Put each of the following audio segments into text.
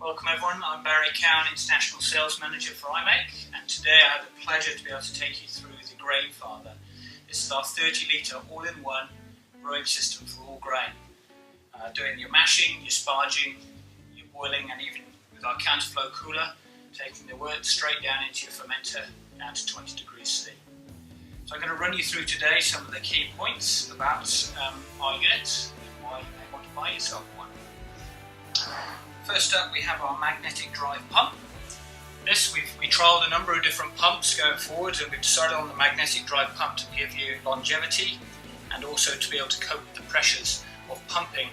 Welcome everyone, I'm Barry Cowan, International Sales Manager for iMake, and today I have the pleasure to be able to take you through the Grainfather. This is our 30 litre all-in-one brewing system for all grain. Doing your mashing, your sparging, your boiling, and even with our counterflow cooler, taking the wort straight down into your fermenter down to 20 degrees C. So I'm going to run you through today some of the key points about our units and why you may want to buy yourself one. First up, we have our magnetic drive pump. This, we trialled a number of different pumps going forward, and we've decided on the magnetic drive pump to give you longevity and also to be able to cope with the pressures of pumping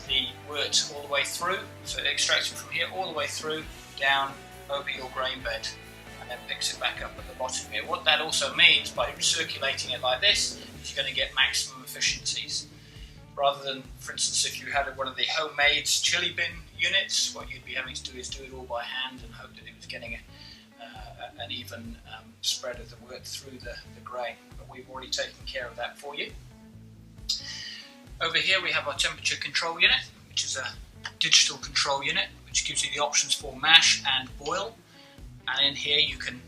the wort all the way through. So it extracts it from here all the way through, down over your grain bed, and then picks it back up at the bottom here. What that also means by circulating it like this is you're going to get maximum efficiencies. Rather than, for instance, if you had one of the homemade chili bin units, what you'd be having to do is do it all by hand and hope that it was getting an even spread of the wort through the grain. But we've already taken care of that for you. Over here we have our temperature control unit, which is a digital control unit, which gives you the options for mash and boil. And in here you can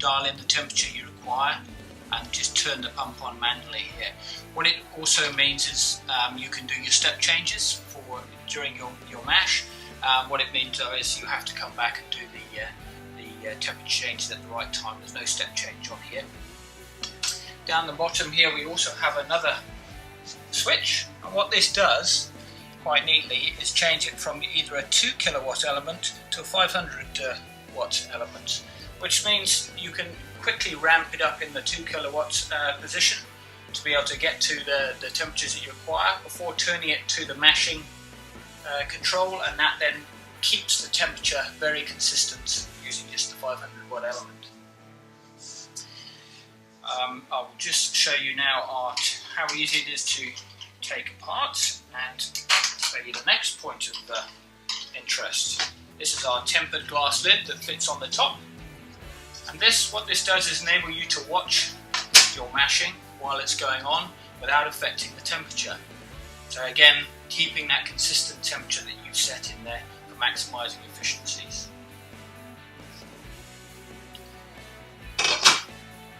dial in the temperature you require and just turn the pump on manually here. What it also means is you can do your step changes during your mash. What it means though is you have to come back and do the temperature changes at the right time. There's no step change on here. Down the bottom here we also have another switch, and what this does quite neatly is change it from either a 2 kilowatt element to a 500 watt element, which means you can quickly ramp it up in the 2 kilowatt position to be able to get to the temperatures that you require before turning it to the mashing control, and that then keeps the temperature very consistent using just the 500 watt element. I will just show you now how easy it is to take apart and show you the next point of interest. This is our tempered glass lid that fits on the top. And what this does is enable you to watch your mashing while it's going on without affecting the temperature. So again, keeping that consistent temperature that you've set in there for maximising efficiencies.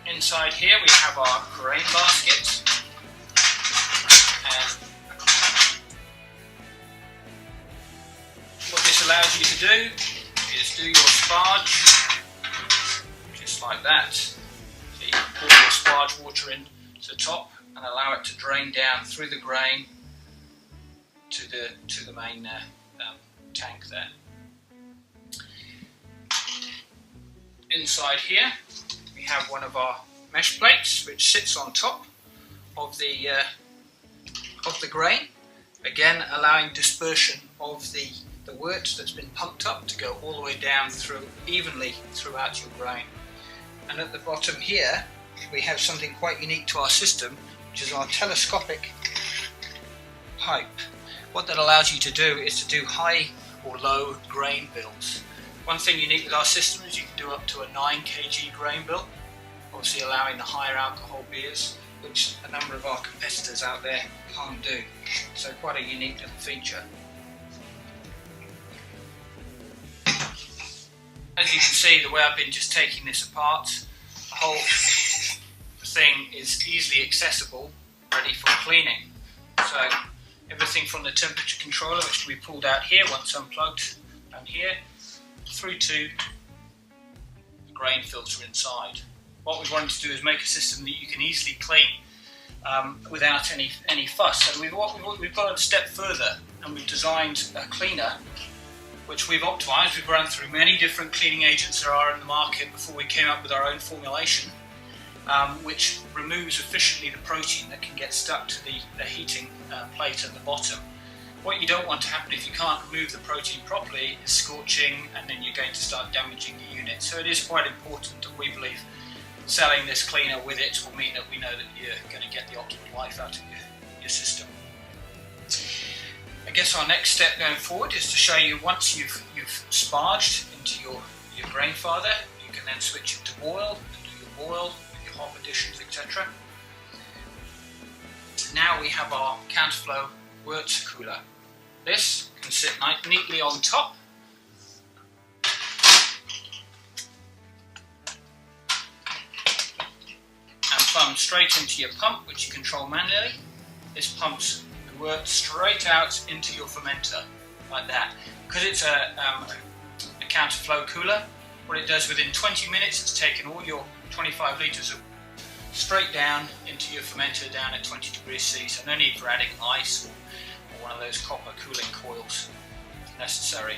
Inside here we have our grain basket. And what this allows you to do is do your sparge just like that. So you can pour your sparge water in to the top and allow it to drain down through the grain to the main tank there. Inside here we have one of our mesh plates which sits on top of the grain, again allowing dispersion of the wort that's been pumped up to go all the way down through evenly throughout your grain. And at the bottom here we have something quite unique to our system, which is our telescopic pipe. What that allows you to do is to do high or low grain bills. One thing unique with our system is you can do up to a 9 kg grain bill, obviously allowing the higher alcohol beers, which a number of our competitors out there can't do. So quite a unique little feature. As you can see, the way I've been just taking this apart, the whole thing is easily accessible, ready for cleaning. So everything from the temperature controller, which can be pulled out here once unplugged down here, through to the grain filter inside. What we wanted to do is make a system that you can easily clean without any fuss. So we've gone a step further, and we've designed a cleaner which we've optimised. We've run through many different cleaning agents there are in the market before we came up with our own formulation, which removes efficiently the protein that can get stuck to the heating plate at the bottom. What you don't want to happen if you can't remove the protein properly is scorching, and then you're going to start damaging the unit. So it is quite important that we believe selling this cleaner with it will mean that we know that you're going to get the optimal life out of your system. I guess our next step going forward is to show you, once you've sparged into your Grainfather, you can then switch it to boil and do your boil with your hop additions, etc. Now we have our counterflow wort cooler. This can sit neatly on top come straight into your pump, which you control manually. This pumps the wort straight out into your fermenter, like that. Because it's a counterflow cooler, what it does within 20 minutes, it's taken all your 25 litres of straight down into your fermenter down at 20 degrees C, so no need for adding ice or one of those copper cooling coils if necessary.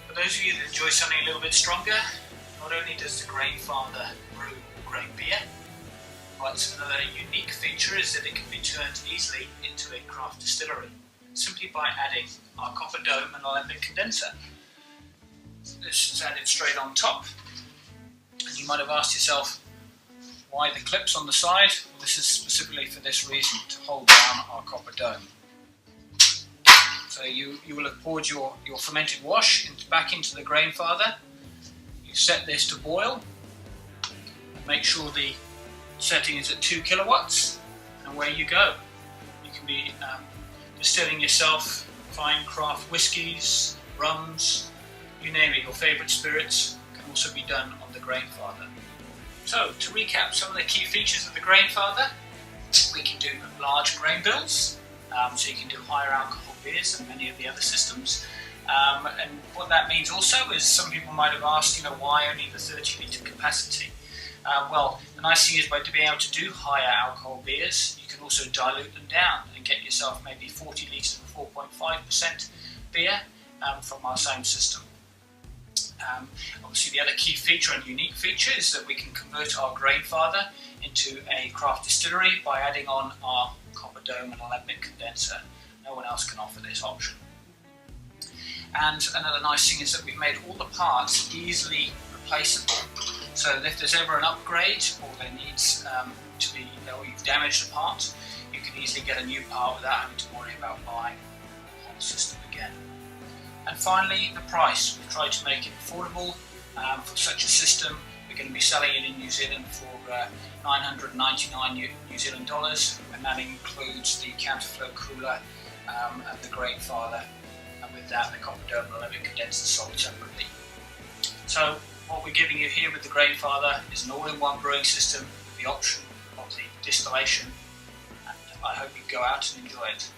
For those of you that enjoy something a little bit stronger, not only does the Grainfather brew grain beer, but another unique feature is that it can be turned easily into a craft distillery, simply by adding our copper dome and alembic condenser. This is added straight on top, and you might have asked yourself why the clips on the side. Well, this is specifically for this reason, to hold down our copper dome. So you will have poured your fermented wash back into the Grainfather. You set this to boil, make sure the setting is at 2 kilowatts, and away you go. You can be distilling yourself fine craft whiskies, rums, you name it, your favourite spirits can also be done on the Grainfather. So, to recap some of the key features of the Grainfather, we can do large grain bills, so you can do higher alcohol beers than many of the other systems. And what that means also is, some people might have asked, why only the 30 litre capacity? Well, the nice thing is, by being able to do higher alcohol beers, you can also dilute them down and get yourself maybe 40 litres of 4.5% beer from our same system. Obviously, the other key feature and unique feature is that we can convert our Grainfather into a craft distillery by adding on our copper dome and alembic condenser. No one else can offer this option. And another nice thing is that we've made all the parts easily replaceable. So if there's ever an upgrade, or there needs to be, or you've damaged a part, you can easily get a new part without having to worry about buying the whole system again. And finally, the price. We've tried to make it affordable for such a system. We're going to be selling it in New Zealand for 999 New Zealand dollars, and that includes the counterflow cooler and the Grainfather, and with that the copper dome and alembic condenser sold separately. So what we're giving you here with the Grainfather is an all-in-one brewing system with the option of the distillation, and I hope you go out and enjoy it.